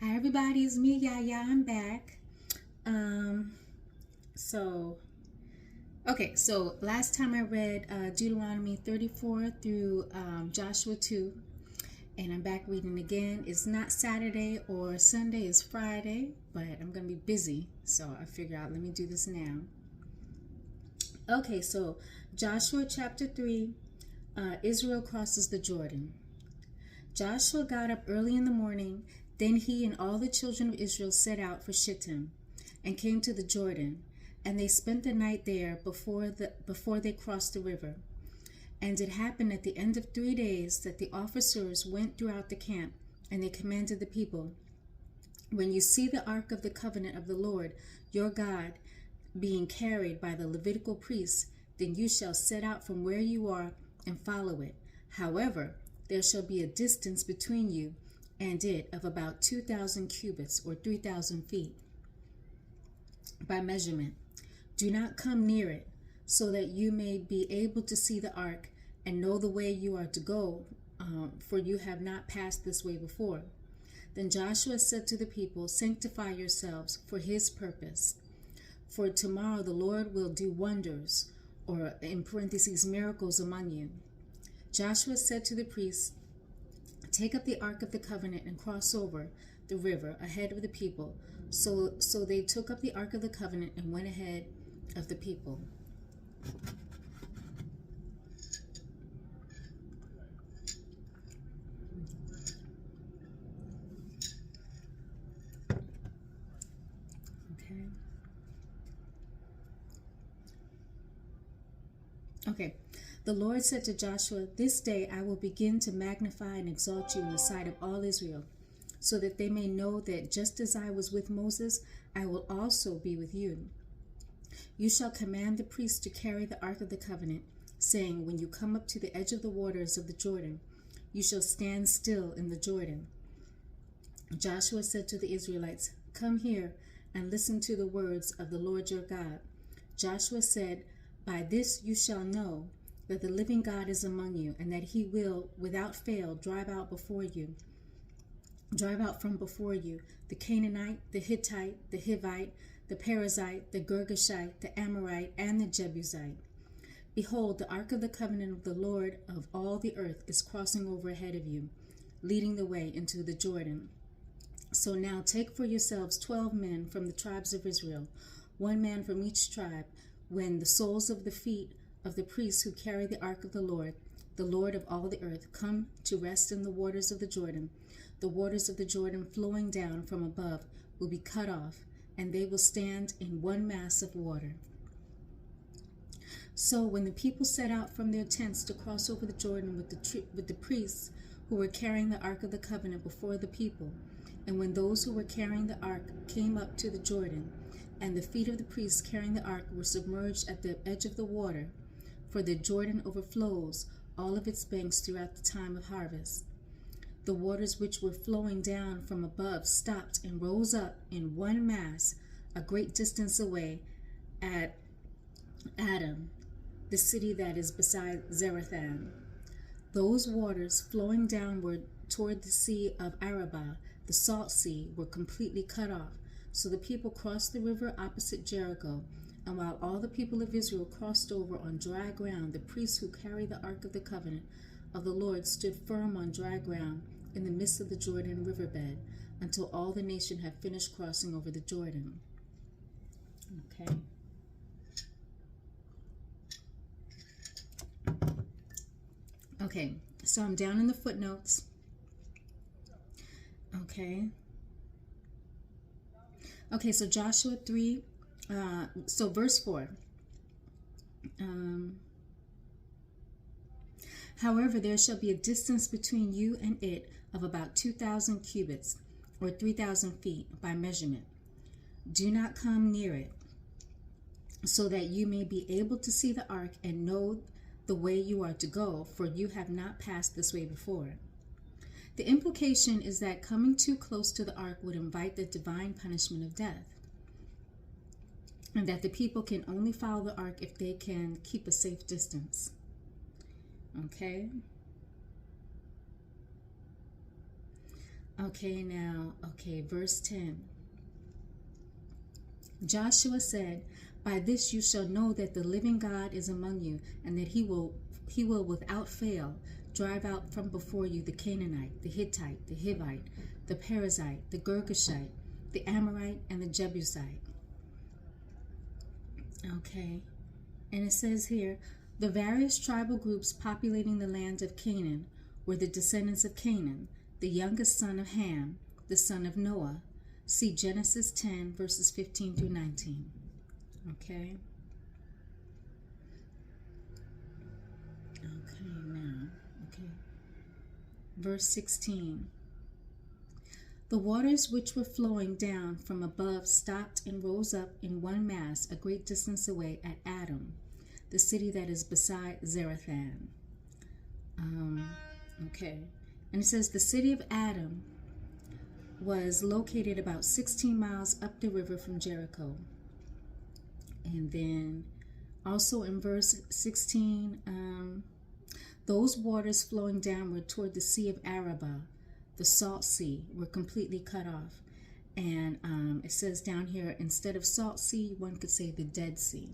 Hi everybody, it's me, Yaya. I'm back. Um, so so last time I read Deuteronomy 34 through Joshua 2, and I'm back reading again. It's not Saturday or Sunday, it's Friday, but I'm gonna be busy, so I figure out let me do this now. Okay, so Joshua chapter 3, Israel crosses the Jordan. Joshua got up early in the morning. Then he and all the children of Israel set out for Shittim and came to the Jordan, and they spent the night there before they crossed the river. And it happened at the end of 3 days that the officers went throughout the camp, and they commanded the people, "When you see the ark of the covenant of the Lord your God being carried by the Levitical priests, then you shall set out from where you are and follow it. However, there shall be a distance between you and it of about 2,000 cubits or 3,000 feet by measurement. Do not come near it, so that you may be able to see the ark and know the way you are to go, for you have not passed this way before." Then Joshua said to the people, "Sanctify yourselves for his purpose. For tomorrow the Lord will do wonders," or in parentheses, miracles among you. Joshua said to the priests, "Take up the ark of the covenant and cross over the river ahead of the people." So they took up the ark of the covenant and went ahead of the people. Okay. The Lord said to Joshua, "This day I will begin to magnify and exalt you in the sight of all Israel, so that they may know that just as I was with Moses, I will also be with you. You shall command the priests to carry the ark of the covenant, saying, when you come up to the edge of the waters of the Jordan, you shall stand still in the Jordan." Joshua said to the Israelites, "Come here and listen to the words of the Lord your God." Joshua said, "By this you shall know that the living God is among you, and that he will, without fail, drive out from before you the Canaanite, the Hittite, the Hivite, the Perizzite, the Girgashite, the Amorite, and the Jebusite. Behold, the ark of the covenant of the Lord of all the earth is crossing over ahead of you, leading the way into the Jordan. So now take for yourselves 12 men from the tribes of Israel, 1 man from each tribe. When the soles of the feet of the priests who carry the ark of the Lord of all the earth, come to rest in the waters of the Jordan, the waters of the Jordan flowing down from above will be cut off, and they will stand in one mass of water." So when the people set out from their tents to cross over the Jordan with the priests who were carrying the ark of the covenant before the people, and when those who were carrying the ark came up to the Jordan, and the feet of the priests carrying the ark were submerged at the edge of the water, for the Jordan overflows all of its banks throughout the time of harvest, the waters which were flowing down from above stopped and rose up in one mass a great distance away at Adam, the city that is beside Zarethan. Those waters flowing downward toward the sea of Arabah, the salt sea, were completely cut off. So the people crossed the river opposite Jericho, and while all the people of Israel crossed over on dry ground, the priests who carried the ark of the covenant of the Lord stood firm on dry ground in the midst of the Jordan riverbed until all the nation had finished crossing over the Jordan. Okay, so I'm down in the footnotes. Okay, so Joshua 3, so verse 4. "However, there shall be a distance between you and it of about 2,000 cubits, or 3,000 feet by measurement. Do not come near it, so that you may be able to see the ark and know the way you are to go, for you have not passed this way before." The implication is that coming too close to the ark would invite the divine punishment of death, and that the people can only follow the ark if they can keep a safe distance. Okay, now, verse 10. Joshua said, "By this you shall know that the living God is among you, and that he will without fail drive out from before you the Canaanite, the Hittite, the Hivite, the Perizzite, the Girgashite, the Amorite, and the Jebusite." Okay, and it says here, the various tribal groups populating the land of Canaan were the descendants of Canaan, the youngest son of Ham, the son of Noah. See Genesis 10, verses 15 through 19. Okay. Verse 16. The waters which were flowing down from above stopped and rose up in one mass a great distance away at Adam, the city that is beside Zarethan. And it says the city of Adam was located about 16 miles up the river from Jericho. And then also in verse 16, those waters flowing downward toward the Sea of Arabah, the Salt Sea, were completely cut off. And it says down here, instead of Salt Sea, one could say the Dead Sea.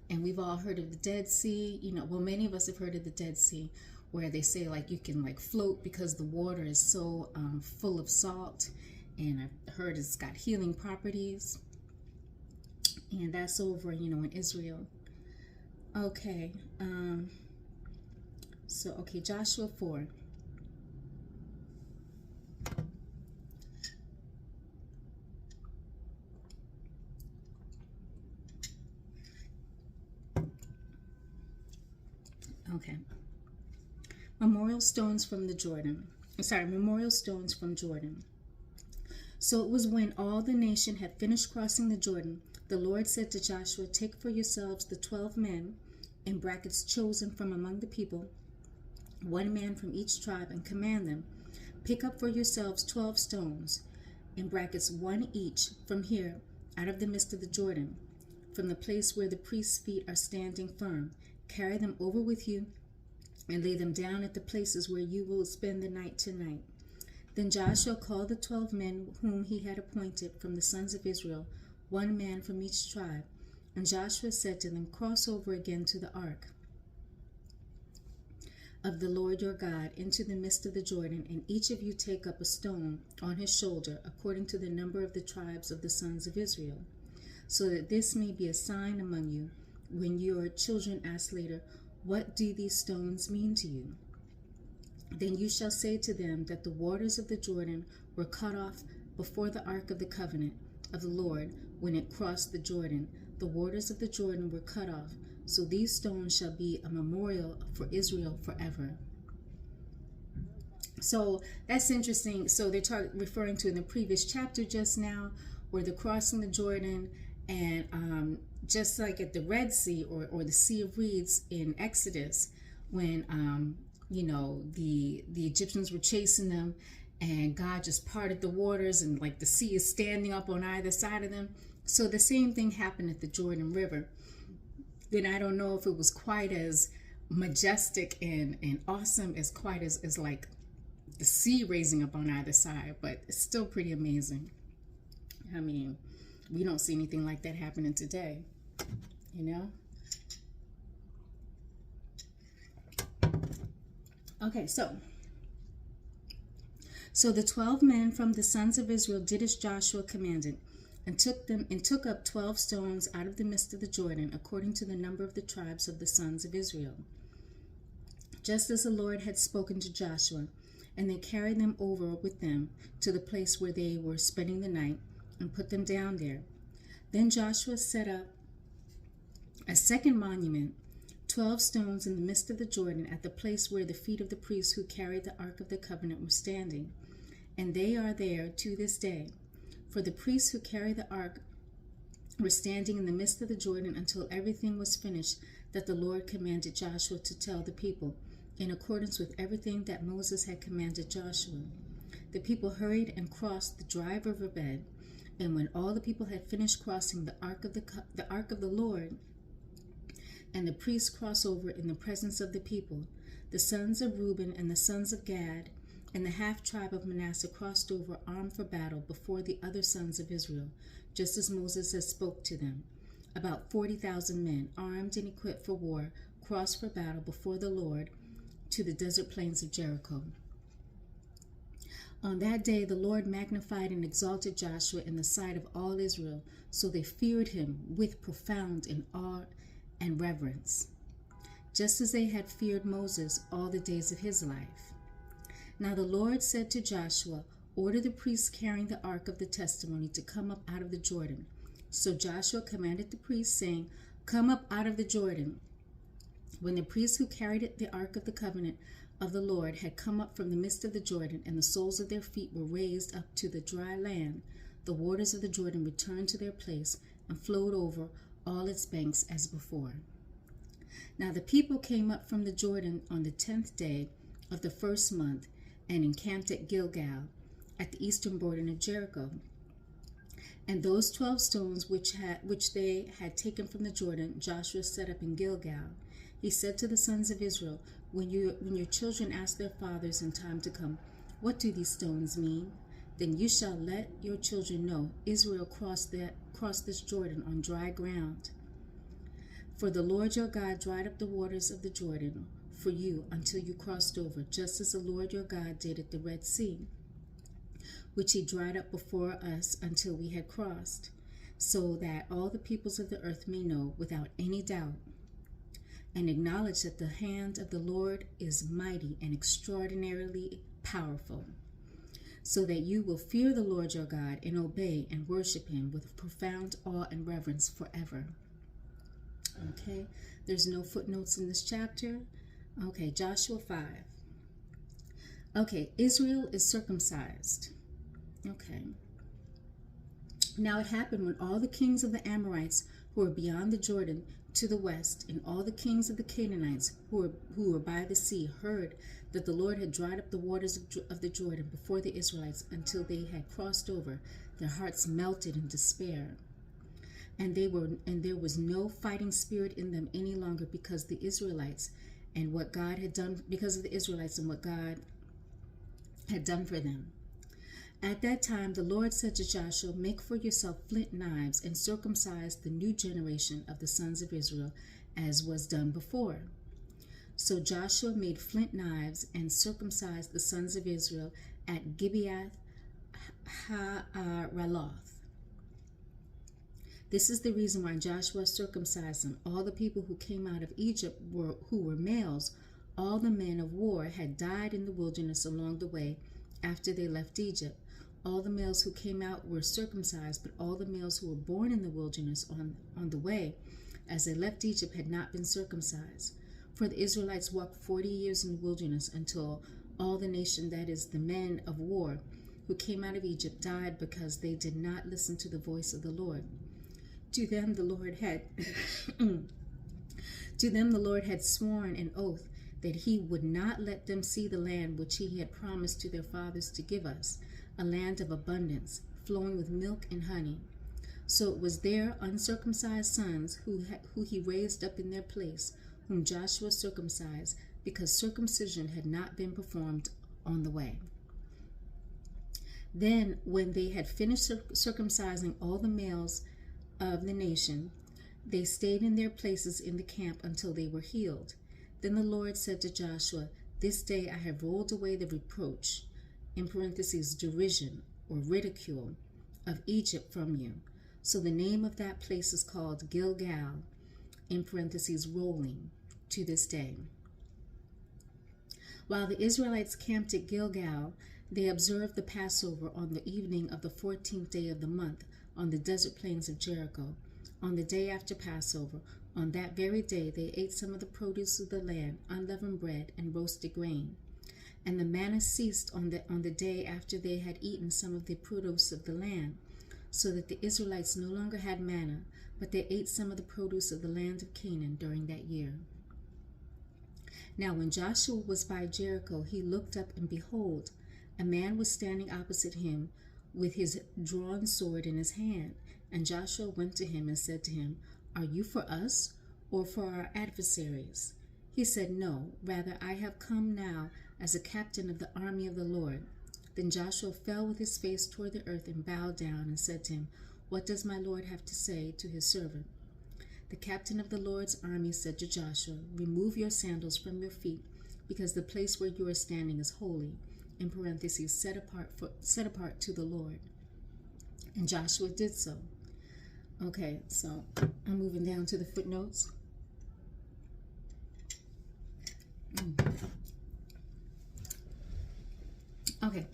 And we've all heard of the Dead Sea. Many of us have heard of the Dead Sea, where they say like you can like float because the water is so full of salt. And I've heard it's got healing properties. And that's over, in Israel. Okay. Joshua 4. Okay. Memorial stones from Jordan. So it was when all the nation had finished crossing the Jordan, the Lord said to Joshua, "Take for yourselves the 12 men, in brackets chosen from among the people, one man from each tribe, and command them, pick up for yourselves 12 stones, in brackets one each, from here, out of the midst of the Jordan, from the place where the priest's feet are standing firm. Carry them over with you, and lay them down at the places where you will spend the night tonight." Then Joshua called the 12 men whom he had appointed from the sons of Israel, one man from each tribe. And Joshua said to them, "Cross over again to the ark of the Lord your God into the midst of the Jordan, and each of you take up a stone on his shoulder, according to the number of the tribes of the sons of Israel, so that this may be a sign among you when your children ask later, 'What do these stones mean to you?' Then you shall say to them that the waters of the Jordan were cut off before the ark of the covenant of the Lord when it crossed the Jordan. The waters of the Jordan were cut off. So these stones shall be a memorial for Israel forever." So that's interesting. So they're referring to in the previous chapter just now, where they're crossing the Jordan, and just like at the Red Sea or the Sea of Reeds in Exodus, when the Egyptians were chasing them, and God just parted the waters, and like the sea is standing up on either side of them. So the same thing happened at the Jordan River. Then I don't know if it was quite as majestic and awesome as like the sea raising up on either side, but it's still pretty amazing. I mean, we don't see anything like that happening today, Okay, so the 12 men from the sons of Israel did as Joshua commanded, and took up 12 stones out of the midst of the Jordan, according to the number of the tribes of the sons of Israel, just as the Lord had spoken to Joshua. And they carried them over with them to the place where they were spending the night, and put them down there. Then Joshua set up a second monument, 12 stones in the midst of the Jordan, at the place where the feet of the priests who carried the ark of the covenant were standing. And they are there to this day. For the priests who carry the ark were standing in the midst of the Jordan until everything was finished that the Lord commanded Joshua to tell the people, in accordance with everything that Moses had commanded Joshua. The people hurried and crossed the dry river bed, and when all the people had finished crossing the ark of the Lord, and the priests crossed over in the presence of the people, the sons of Reuben and the sons of Gad And the half-tribe of Manasseh crossed over armed for battle before the other sons of Israel, just as Moses had spoke to them. About 40,000 men, armed and equipped for war, crossed for battle before the Lord to the desert plains of Jericho. On that day the Lord magnified and exalted Joshua in the sight of all Israel, so they feared him with profound awe and reverence, just as they had feared Moses all the days of his life. Now the Lord said to Joshua, "Order the priests carrying the ark of the testimony to come up out of the Jordan." So Joshua commanded the priests, saying, "Come up out of the Jordan." When the priests who carried the ark of the covenant of the Lord had come up from the midst of the Jordan, and the soles of their feet were raised up to the dry land, the waters of the Jordan returned to their place and flowed over all its banks as before. Now the people came up from the Jordan on the 10th day of the first month and encamped at Gilgal, at the eastern border of Jericho. And those 12 stones which they had taken from the Jordan, Joshua set up in Gilgal. He said to the sons of Israel, when your children ask their fathers in time to come, "What do these stones mean?" then you shall let your children know, Israel crossed this Jordan on dry ground. For the Lord your God dried up the waters of the Jordan for you until you crossed over, just as the Lord your God did at the Red Sea, which he dried up before us until we had crossed, so that all the peoples of the earth may know without any doubt and acknowledge that the hand of the Lord is mighty and extraordinarily powerful, so that you will fear the Lord your God and obey and worship him with profound awe and reverence forever. Okay, there's no footnotes in this chapter. Okay, Joshua 5. Okay, Israel is circumcised. Okay. Now it happened when all the kings of the Amorites who were beyond the Jordan to the west, and all the kings of the Canaanites who were by the sea, heard that the Lord had dried up the waters of the Jordan before the Israelites until they had crossed over, their hearts melted in despair. And there was no fighting spirit in them any longer because of the Israelites and what God had done for them. At that time the Lord said to Joshua, "Make for yourself flint knives and circumcise the new generation of the sons of Israel, as was done before." So Joshua made flint knives and circumcised the sons of Israel at Gibeath Haaraloth. This is the reason why Joshua circumcised them. All the people who came out of Egypt who were males, all the men of war had died in the wilderness along the way after they left Egypt. All the males who came out were circumcised, but all the males who were born in the wilderness on the way as they left Egypt had not been circumcised. For the Israelites walked 40 years in the wilderness until all the nation, that is, the men of war who came out of Egypt, died because they did not listen to the voice of the Lord. To them the Lord had sworn an oath that he would not let them see the land which he had promised to their fathers to give us, a land of abundance, flowing with milk and honey. So it was their uncircumcised sons who he raised up in their place, whom Joshua circumcised, because circumcision had not been performed on the way. Then, when they had finished circumcising all the males of the nation, they stayed in their places in the camp until they were healed. Then the Lord said to Joshua, "This day I have rolled away the reproach," in parentheses, derision or ridicule, "of Egypt from you." So the name of that place is called Gilgal, in parentheses, rolling, to this day. While the Israelites camped at Gilgal, they observed the Passover on the evening of the 14th day of the month on the desert plains of Jericho. On the day after Passover, on that very day, they ate some of the produce of the land, unleavened bread and roasted grain. And the manna ceased on the day after they had eaten some of the produce of the land, so that the Israelites no longer had manna, but they ate some of the produce of the land of Canaan during that year. Now when Joshua was by Jericho, he looked up, and behold, a man was standing opposite him with his drawn sword in his hand. And Joshua went to him and said to him, "Are you for us or for our adversaries?" He said, "No, rather I have come now as a captain of the army of the Lord. Then Joshua fell with his face toward the earth and bowed down and said to him, What does my Lord have to say to his servant? The captain of the Lord's army said to Joshua, Remove your sandals from your feet, because the place where you are standing is holy, in parentheses, set apart to the Lord. And Joshua did so. Okay, so I'm moving down to the footnotes. Okay.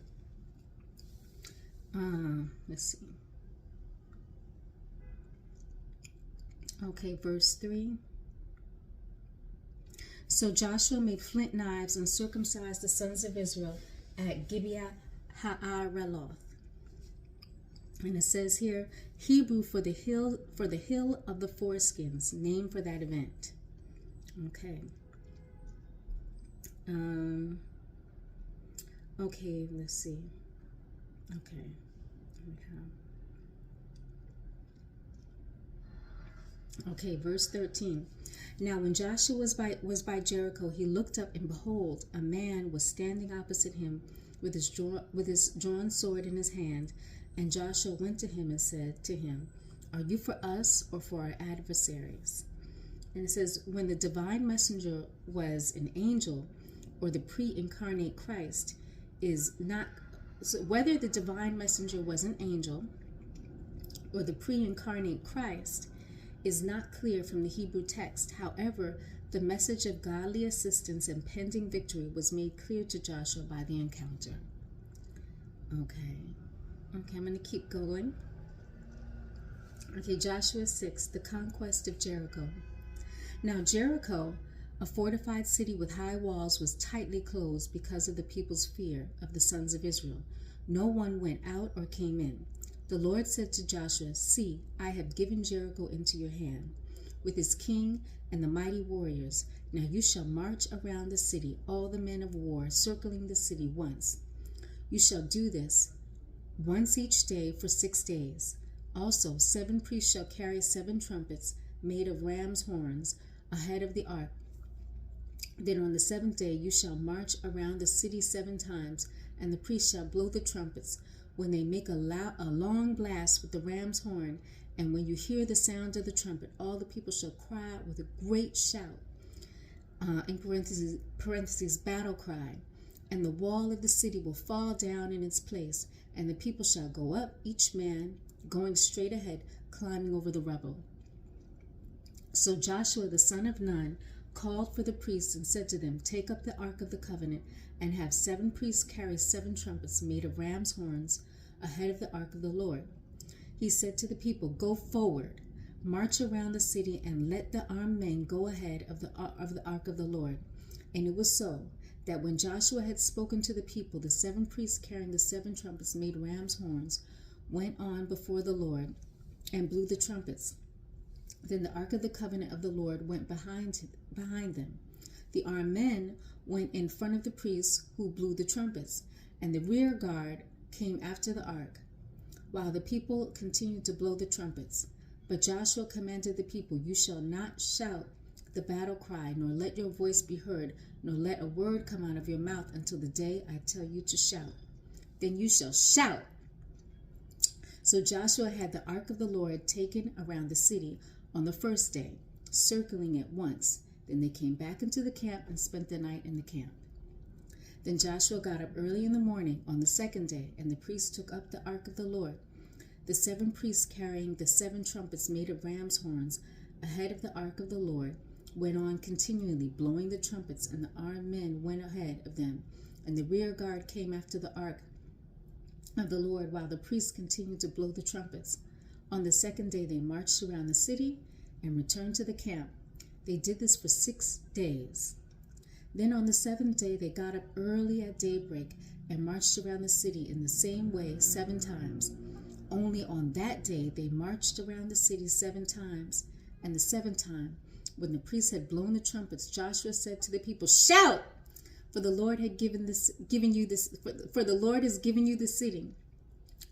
Let's see. Okay, verse 3. So Joshua made flint knives and circumcised the sons of Israel at Gibeah Ha'araloth. And it says here, Hebrew for the hill of the foreskins, name for that event. Okay. Okay, let's see. Okay. Okay, verse 13. Now when Joshua was by Jericho, he looked up, and behold, a man was standing opposite him with his drawn sword in his hand. And Joshua went to him and said to him, Are you for us or for our adversaries? And it says, when the divine messenger was an angel or the pre-incarnate Christ is not, so whether the divine messenger was an angel or the pre-incarnate Christ is not clear from the Hebrew text. However, the message of godly assistance and pending victory was made clear to Joshua by the encounter. Okay, I'm going to keep going. Okay, Joshua 6, the conquest of Jericho. Now Jericho, a fortified city with high walls, was tightly closed because of the people's fear of the sons of Israel. No one went out or came in. The Lord said to Joshua, See, I have given Jericho into your hand, with its king and the mighty warriors. Now you shall march around the city, all the men of war, circling the city once. You shall do this once each day for 6 days. Also 7 priests shall carry 7 trumpets made of ram's horns ahead of the ark. Then on the 7th day you shall march around the city 7 times, and the priests shall blow the trumpets when they make a long blast with the ram's horn. And when you hear the sound of the trumpet, all the people shall cry out with a great shout, in parentheses, battle cry. And the wall of the city will fall down in its place, and the people shall go up, each man going straight ahead, climbing over the rubble. So Joshua the son of Nun called for the priests and said to them, Take up the ark of the covenant, and have 7 priests carry 7 trumpets made of ram's horns ahead of the ark of the Lord. He said to the people, Go forward, march around the city, and let the armed men go ahead of the ark of the Lord. And it was so, that when Joshua had spoken to the people, the 7 priests carrying the 7 trumpets made ram's horns went on before the Lord and blew the trumpets. Then the ark of the covenant of the Lord went behind them. The armed men went in front of the priests who blew the trumpets, and the rear guard came after the ark, while the people continued to blow the trumpets. But Joshua commanded the people, You shall not shout the battle cry, nor let your voice be heard, nor let a word come out of your mouth until the day I tell you to shout. Then you shall shout. So Joshua had the ark of the Lord taken around the city on the first day, circling it once. Then they came back into the camp and spent the night in the camp. Then Joshua got up early in the morning on the 2nd day, and the priests took up the ark of the Lord. The 7 priests carrying the 7 trumpets made of ram's horns ahead of the ark of the Lord went on continually blowing the trumpets, and the armed men went ahead of them, and the rear guard came after the ark of the Lord, while the priests continued to blow the trumpets. On the 2nd day they marched around the city and returned to the camp. They did this for 6 days. Then on the 7th day they got up early at daybreak and marched around the city in the same way 7 times. Only on that day they marched around the city 7 times, and the 7th time, when the priests had blown the trumpets, Joshua said to the people, Shout! For the Lord has given you the city.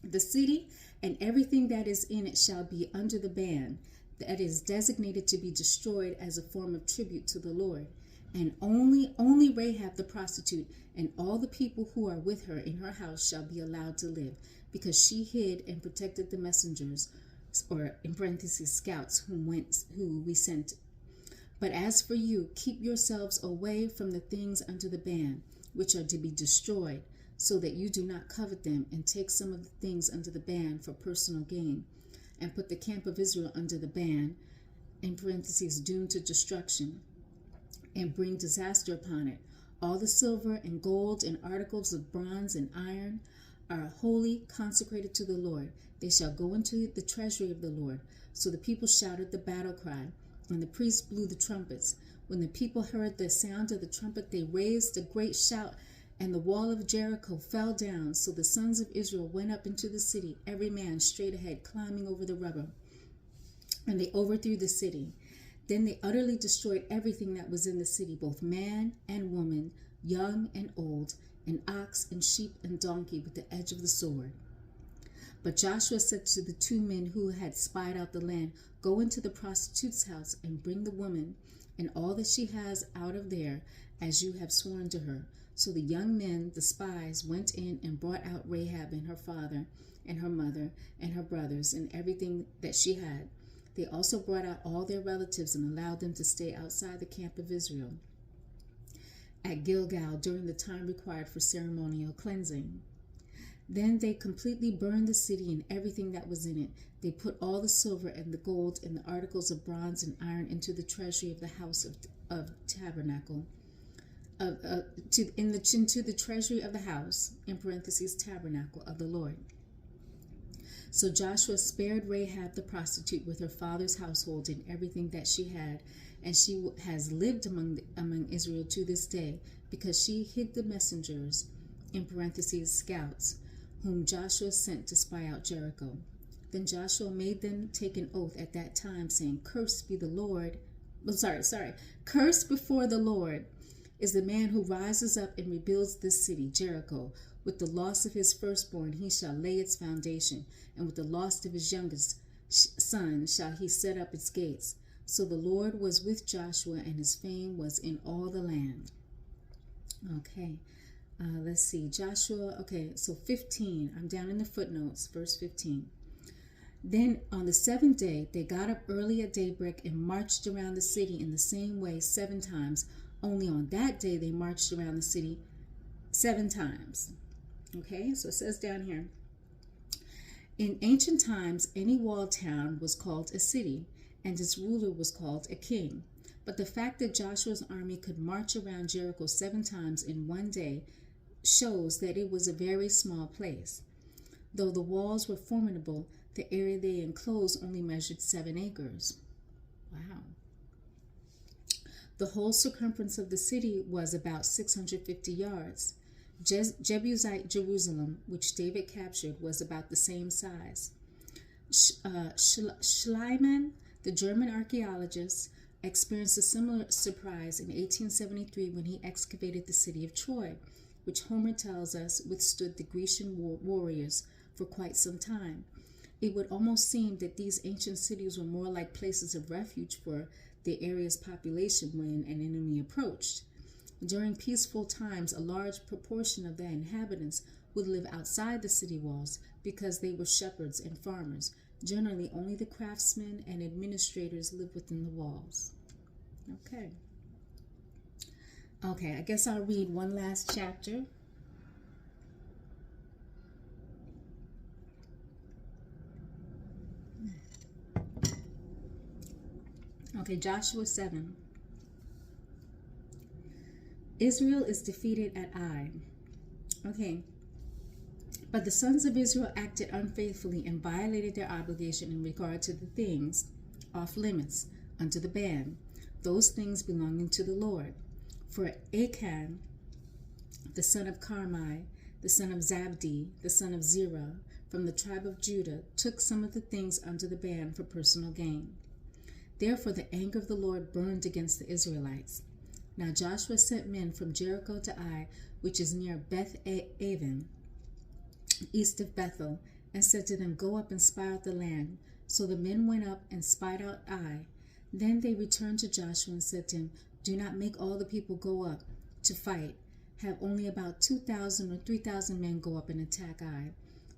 The city and everything that is in it shall be under the ban that is designated to be destroyed as a form of tribute to the Lord. and only Rahab the prostitute and all the people who are with her in her house shall be allowed to live, because she hid and protected the messengers, or in parentheses, scouts, who we sent. But as for you, keep yourselves away from the things under the ban, which are to be destroyed, so that you do not covet them and take some of the things under the ban for personal gain, and put the camp of Israel under the ban, in parentheses, doomed to destruction, and bring disaster upon it. All the silver and gold and articles of bronze and iron are wholly consecrated to the Lord. They shall go into the treasury of the Lord. So the people shouted the battle cry, and the priests blew the trumpets. When the people heard the sound of the trumpet, they raised a great shout, and the wall of Jericho fell down. So the sons of Israel went up into the city, every man straight ahead, climbing over the rubble. And they overthrew the city. Then they utterly destroyed everything that was in the city, both man and woman, young and old, and ox and sheep and donkey, with the edge of the sword. But Joshua said to the two men who had spied out the land, Go into the prostitute's house and bring the woman and all that she has out of there, as you have sworn to her. So the young men, the spies, went in and brought out Rahab and her father and her mother and her brothers and everything that she had. They also brought out all their relatives and allowed them to stay outside the camp of Israel at Gilgal during the time required for ceremonial cleansing. Then they completely burned the city and everything that was in it. They put all the silver and the gold and the articles of bronze and iron into the treasury of the house of tabernacle, into the treasury of the house, in parentheses, tabernacle of the Lord. So Joshua spared Rahab the prostitute with her father's household and everything that she had, and she has lived among Israel to this day, because she hid the messengers, in parentheses, scouts, whom Joshua sent to spy out Jericho. Then Joshua made them take an oath at that time, saying, Cursed be the Lord. Cursed before the Lord is the man who rises up and rebuilds this city, Jericho. With the loss of his firstborn he shall lay its foundation, and with the loss of his youngest son shall he set up its gates. So the Lord was with Joshua, and his fame was in all the land. Okay, let's see. Joshua, okay, so 15. I'm down in the footnotes, verse 15. Then on the seventh day they got up early at daybreak and marched around the city in the same way 7 times. Only on that day they marched around the city 7 times. Okay, so it says down here, in ancient times, any walled town was called a city, and its ruler was called a king. But the fact that Joshua's army could march around Jericho 7 times in one day shows that it was a very small place. Though the walls were formidable, the area they enclosed only measured 7 acres. Wow. The whole circumference of the city was about 650 yards. Jebusite Jerusalem, which David captured, was about the same size. Schliemann, the German archaeologist, experienced a similar surprise in 1873 when he excavated the city of Troy, which Homer tells us withstood the Grecian warriors for quite some time. It would almost seem that these ancient cities were more like places of refuge for the area's population when an enemy approached. During peaceful times, a large proportion of the inhabitants would live outside the city walls because they were shepherds and farmers. Generally, only the craftsmen and administrators lived within the walls. Okay, I guess I'll read one last chapter. Okay, Joshua 7. Israel is defeated at Ai. Okay. But the sons of Israel acted unfaithfully and violated their obligation in regard to the things off limits under the ban, those things belonging to the Lord. For Achan, the son of Carmi, the son of Zabdi, the son of Zerah, from the tribe of Judah, took some of the things under the ban for personal gain. Therefore the anger of the Lord burned against the Israelites. Now Joshua sent men from Jericho to Ai, which is near Beth-aven, east of Bethel, and said to them, Go up and spy out the land. So the men went up and spied out Ai. Then they returned to Joshua and said to him, Do not make all the people go up to fight. Have only about 2,000 or 3,000 men go up and attack Ai.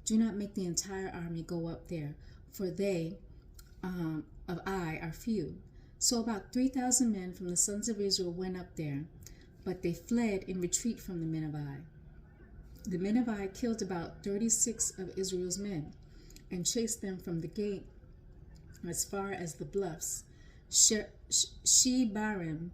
Do not make the entire army go up there, for they of Ai are few. So about 3,000 men from the sons of Israel went up there, but they fled in retreat from the men of Ai. The men of Ai killed about 36 of Israel's men and chased them from the gate as far as the bluffs, Shebarim,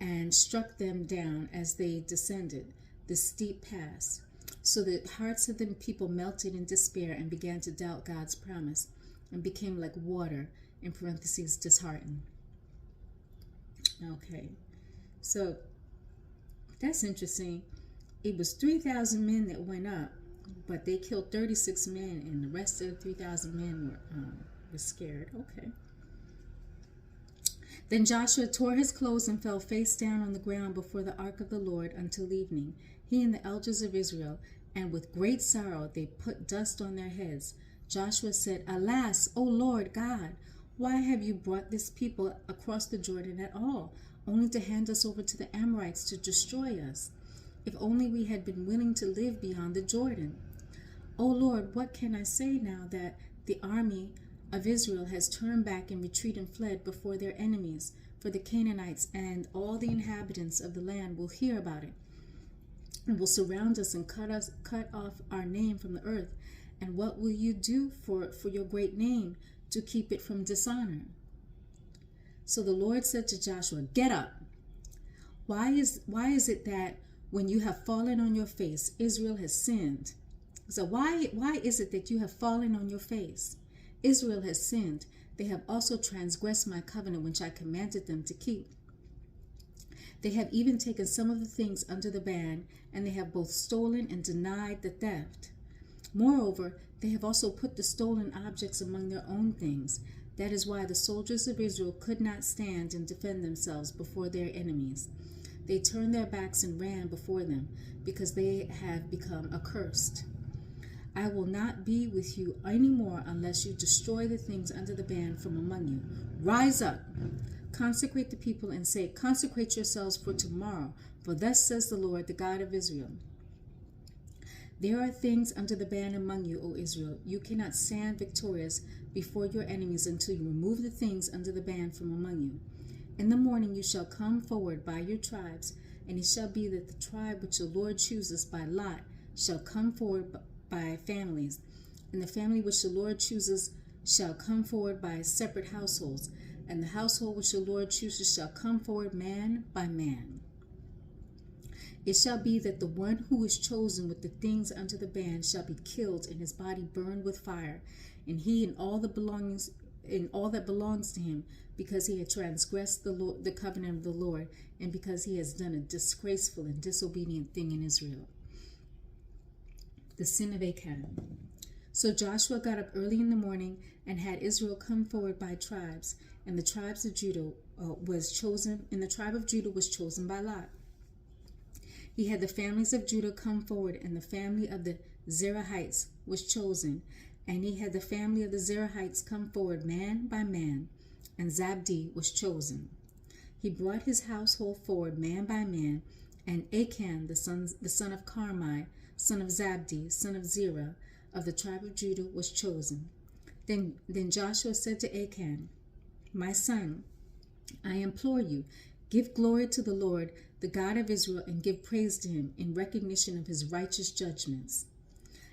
and struck them down as they descended the steep pass. So the hearts of the people melted in despair and began to doubt God's promise and became like water, in parentheses, disheartened. Okay, so that's interesting. It was 3,000 men that went up, but they killed 36 men, and the rest of the 3,000 men were scared. Okay. Then Joshua tore his clothes and fell face down on the ground before the ark of the Lord until evening, he and the elders of Israel, and with great sorrow they put dust on their heads. Joshua said, Alas, O Lord God, why have you brought this people across the Jordan at all, only to hand us over to the Amorites to destroy us? If only we had been willing to live beyond the Jordan. O Lord, what can I say now that the army of Israel has turned back in retreat and fled before their enemies? For the Canaanites and all the inhabitants of the land will hear about it, and will surround us and cut off our name from the earth. And what will you do for your great name to keep it from dishonor? So the Lord said to Joshua, Get up. Why is it that when you have fallen on your face, Israel has sinned? So why is it that you have fallen on your face? Israel has sinned. They have also transgressed my covenant which I commanded them to keep. They have even taken some of the things under the ban, and they have both stolen and denied the theft. Moreover, they have also put the stolen objects among their own things. That is why the soldiers of Israel could not stand and defend themselves before their enemies. They turned their backs and ran before them, because they have become accursed. I will not be with you any more unless you destroy the things under the ban from among you. Rise up, consecrate the people, and say, Consecrate yourselves for tomorrow, for thus says the Lord, the God of Israel. There are things under the ban among you, O Israel. You cannot stand victorious before your enemies until you remove the things under the ban from among you. In the morning you shall come forward by your tribes, and it shall be that the tribe which the Lord chooses by lot shall come forward by families, and the family which the Lord chooses shall come forward by separate households, and the household which the Lord chooses shall come forward man by man. It shall be that the one who is chosen with the things under the ban shall be killed, and his body burned with fire, and he and all that belongs to him, because he had transgressed the covenant of the Lord, and because he has done a disgraceful and disobedient thing in Israel. The sin of Achan. So Joshua got up early in the morning and had Israel come forward by tribes, and the tribes of Judah was chosen, and the tribe of Judah was chosen by lot. He had the families of Judah come forward, and the family of the Zerahites was chosen, and he had the family of the Zerahites come forward man by man, and Zabdi was chosen. He brought his household forward man by man, and Achan, the son of Carmi, son of Zabdi, son of Zerah, of the tribe of Judah, was chosen. Then Joshua said to Achan, My son, I implore you, give glory to the Lord, the God of Israel, and give praise to him in recognition of his righteous judgments.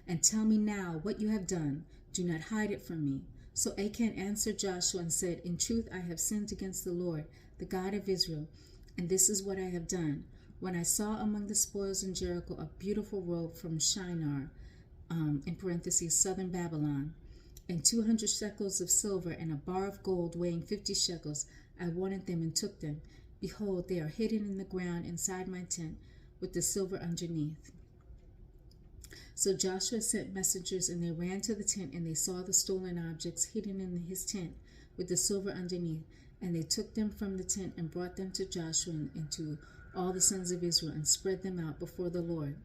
And tell me now what you have done. Do not hide it from me. So Achan answered Joshua and said, In truth, I have sinned against the Lord, the God of Israel, and this is what I have done. When I saw among the spoils in Jericho a beautiful robe from Shinar, in parentheses, southern Babylon, and 200 shekels of silver and a bar of gold weighing 50 shekels, I wanted them and took them. Behold, they are hidden in the ground inside my tent with the silver underneath. So Joshua sent messengers, and they ran to the tent, and they saw the stolen objects hidden in his tent with the silver underneath. And they took them from the tent and brought them to Joshua and to all the sons of Israel, and spread them out before the Lord.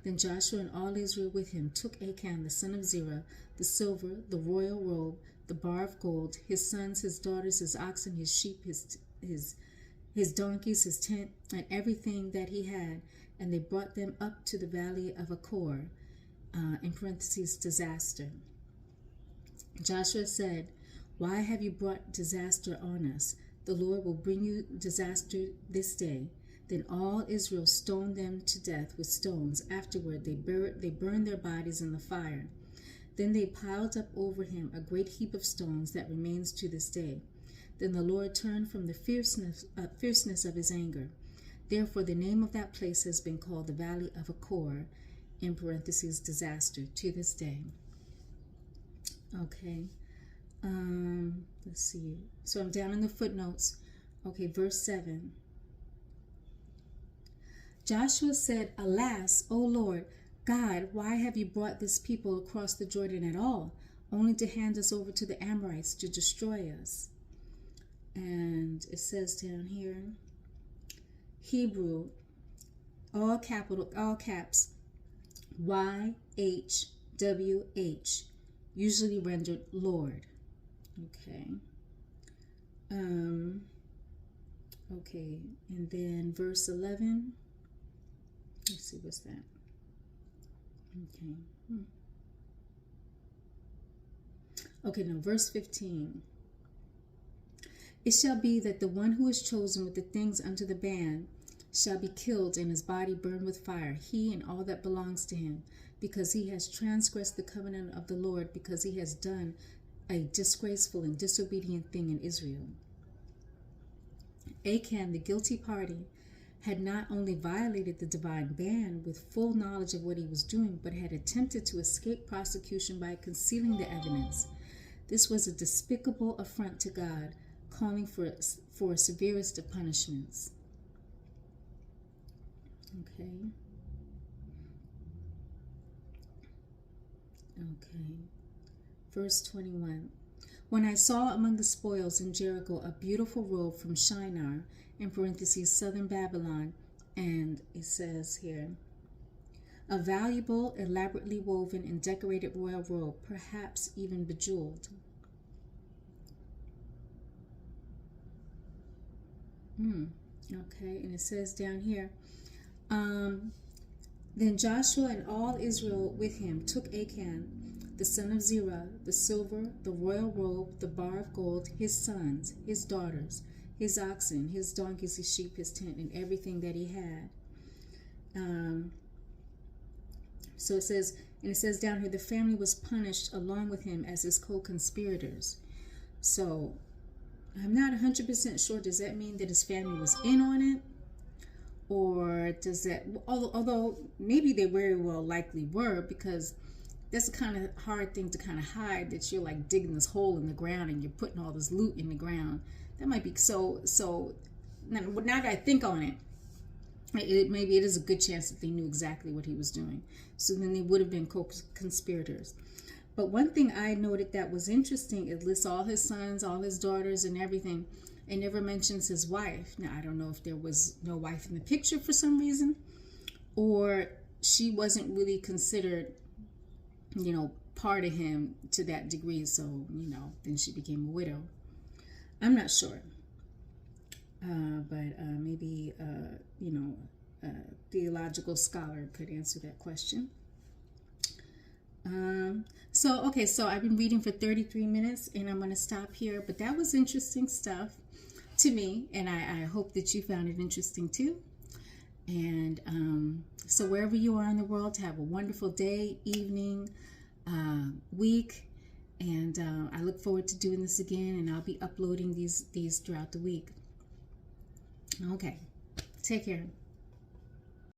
Then Joshua and all Israel with him took Achan the son of Zerah, the silver, the royal robe, the bar of gold, his sons, his daughters, his oxen, his sheep, his donkeys, his tent, and everything that he had, and they brought them up to the valley of Achor, in parentheses, disaster. Joshua said, "Why have you brought disaster on us? The Lord will bring you disaster this day." Then all Israel stoned them to death with stones. Afterward, they burned their bodies in the fire. Then they piled up over him a great heap of stones that remains to this day. Then the Lord turned from the fierceness of his anger. Therefore, the name of that place has been called the Valley of Achor, in parentheses, disaster, to this day. Okay. Let's see. So I'm down in the footnotes. Okay, verse 7. Joshua said, "Alas, O Lord, God, why have you brought this people across the Jordan at all, only to hand us over to the Amorites to destroy us?" And it says down here, Hebrew, all caps, YHWH, usually rendered Lord. Okay. Okay, and then verse 11. Let's see, what's that? Okay. Okay, now verse 15. It shall be that the one who is chosen with the things unto the band shall be killed and his body burned with fire, he and all that belongs to him, because he has transgressed the covenant of the Lord, because he has done a disgraceful and disobedient thing in Israel. Achan, the guilty party, had not only violated the divine ban with full knowledge of what he was doing, but had attempted to escape prosecution by concealing the evidence. This was a despicable affront to God, calling for severest of punishments. Okay. Verse 21. When I saw among the spoils in Jericho a beautiful robe from Shinar, in parentheses, southern Babylon, and it says here, a valuable, elaborately woven and decorated royal robe, perhaps even bejeweled. Okay, and it says down here, then Joshua and all Israel with him took Achan, the son of Zerah, the silver, the royal robe, the bar of gold, his sons, his daughters, his oxen, his donkeys, his sheep, his tent, and everything that he had. So it says, and it says down here, the family was punished along with him as his co-conspirators. So I'm not 100% sure. Does that mean that his family was in on it? Or does that, although maybe they very well likely were, because that's a kind of hard thing to kind of hide, that you're like digging this hole in the ground and you're putting all this loot in the ground. That might be so now that I think on it, maybe it is a good chance that they knew exactly what he was doing. So then they would have been co-conspirators. But one thing I noted that was interesting, it lists all his sons, all his daughters, and everything. It never mentions his wife. Now, I don't know if there was no wife in the picture for some reason, or she wasn't really considered, part of him to that degree. So, then she became a widow. I'm not sure. But maybe, a theological scholar could answer that question. So I've been reading for 33 minutes and I'm going to stop here, but that was interesting stuff to me, and I hope that you found it interesting too. And so wherever you are in the world, have a wonderful day, evening, week, and I look forward to doing this again, and I'll be uploading these throughout the week. Okay, take care.